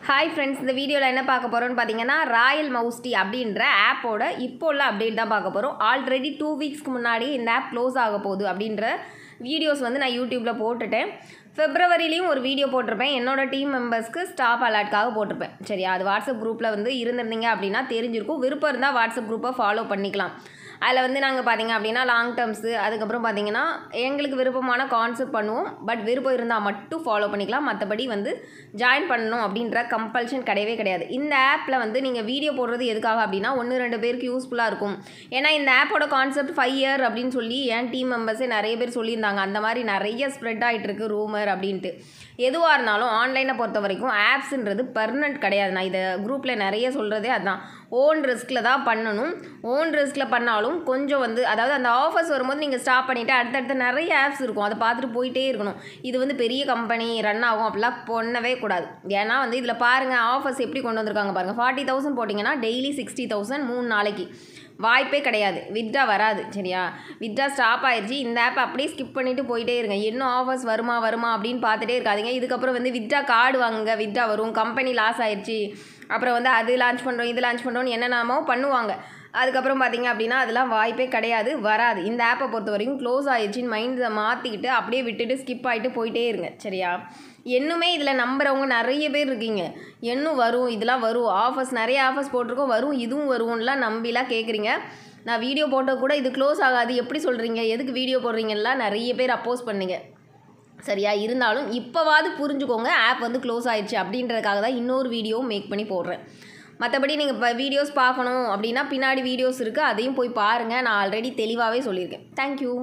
Hi friends, இந்த வீடியோவில் என்ன பார்க்க போகிறோம்னு பார்த்தீங்கன்னா ராயல் மவுஸ் டீ அப்படின்ற ஆப்போட இப்போ உள்ள அப்டேட் தான் பார்க்க போகிறோம். ஆல்ரெடி 2 வீக்ஸ்க்கு முன்னாடி இந்த ஆப் க்ளோஸ் ஆக போகுது அப்படின்ற வீடியோஸ் நான் யூடியூப்பில் போட்டுட்டேன். ஃபெப்ரவரிலையும் ஒரு வீடியோ போட்டிருப்பேன். என்னோடய டீம் மெம்பர்ஸ்க்கு ஸ்டாப் அலர்ட்காக போட்டிருப்பேன். சரியா, அது வாட்ஸ்அப் குரூப்பில் இருந்திருந்தீங்க அப்படின்னா தெரிஞ்சிருக்கும். விருப்பம் இருந்தால் வாட்ஸ்அப் குரூப்பை ஃபாலோ பண்ணிக்கலாம். அதில் நாங்கள் பார்த்திங்க அப்படின்னா லாங் டேர்ம்ஸு, அதுக்கப்புறம் பார்த்திங்கன்னா எங்களுக்கு விருப்பமான கான்செப்ட் பண்ணுவோம். பட் விருப்பம் இருந்தால் மட்டும் ஃபாலோ பண்ணிக்கலாம். மற்றபடி ஜாயின் பண்ணணும் அப்படின்ற கம்பல்ஷன் கிடையவே கிடையாது. இந்த ஆப்பில் நீங்கள் வீடியோ போடுறது எதுக்காக அப்படின்னா 1-2 பேருக்கு யூஸ்ஃபுல்லாக இருக்கும். ஏன்னா இந்த ஆப்போட கான்செப்ட் 5 இயர் அப்படின்னு சொல்லி என் டீம் மெம்பர்ஸே நிறைய பேர் சொல்லியிருந்தாங்க. அந்த மாதிரி நிறைய ஸ்ப்ரெட் ஆகிட்டு இருக்கு ரூமர் அப்படின்ட்டு. எதுவாக இருந்தாலும் ஆன்லைனை பொறுத்த வரைக்கும் ஆப்ஸுன்றது பர்மனெண்ட் கிடையாது. நான் இதை குரூப்பில் நிறைய சொல்கிறதே அதுதான். ஓன் ரிஸ்கில் தான் பண்ணணும். ஓன் ரிஸ்கில் பண்ணாலும் கொஞ்சம் அதாவது அந்த ஆஃபர்ஸ் வரும்போது நீங்கள் ஸ்டாப் பண்ணிவிட்டு அடுத்தடுத்த நிறைய ஆப்ஸ் இருக்கும், அதை பார்த்துட்டு போயிட்டே இருக்கணும். இது பெரிய கம்பெனி ரன் ஆகும் அப்படிலாம் பண்ணவே கூடாது. ஏன்னா இதில் பாருங்கள் ஆஃபர்ஸ் எப்படி கொண்டு வந்திருக்காங்க பாருங்கள். 40,000 போட்டிங்கன்னா டெய்லி 60,000 3 நாளைக்கு. வாய்ப்பே கிடையாது, வித்ட்ரா வராது. சரியா, வித்ட்ரா ஸ்டாப் ஆயிடுச்சு. இந்த ஆப் அப்படியே ஸ்கிப் பண்ணிவிட்டு போயிட்டே இருங்க. இன்னும் ஆஃபர்ஸ் வருமா அப்படின்னு பார்த்துட்டே இருக்காதிங்க. இதுக்கப்புறம் வித்ட்ரா கார்டு வாங்குங்க, வித்ட்ரா வரும். கம்பெனி லாஸ் ஆயிடுச்சு, அப்புறம் அது லான்ச் பண்ணுறோம் இது லான்ச் பண்ணுறோன்னு என்னென்னமோ பண்ணுவாங்க. அதுக்கப்புறம் பார்த்திங்க அப்படின்னா அதெல்லாம் வாய்ப்பே கிடையாது, வராது. இந்த ஆப்பை பொறுத்த வரைக்கும் க்ளோஸ் ஆயிடுச்சின்னு மைண்டை மாற்றிக்கிட்டு அப்படியே விட்டுட்டு ஸ்கிப் ஆகிட்டு போயிட்டே இருங்க. சரியா, இன்னுமே இதில் நம்புறவங்க நிறைய பேர் இருக்கீங்க. இன்னும் வரும், இதெல்லாம் வரும், ஆஃபர்ஸ் நிறைய ஆஃபர்ஸ் போட்டிருக்கோம், வரும் இதுவும் வரும்லாம் நம்பிலாம் கேட்குறீங்க. நான் வீடியோ போட்டால் கூட இது க்ளோஸ் ஆகாது எப்படி சொல்கிறீங்க, எதுக்கு வீடியோ போடுறீங்கலாம் நிறைய பேர் அப்போஸ் பண்ணுங்க. சரியா, இருந்தாலும் இப்போவாது புரிஞ்சுக்கோங்க ஆப் க்ளோஸ் ஆயிடுச்சு அப்படின்றதுக்காக தான் இன்னொரு வீடியோவும் மேக் பண்ணி போடுறேன். மற்றபடி நீங்கள் இப்போ வீடியோஸ் பார்க்கணும் அப்படின்னா பின்னாடி வீடியோஸ் இருக்குது, அதையும் போய் பாருங்கள். நான் ஆல்ரெடி தெளிவாகவே சொல்லியிருக்கேன். தேங்க்யூ.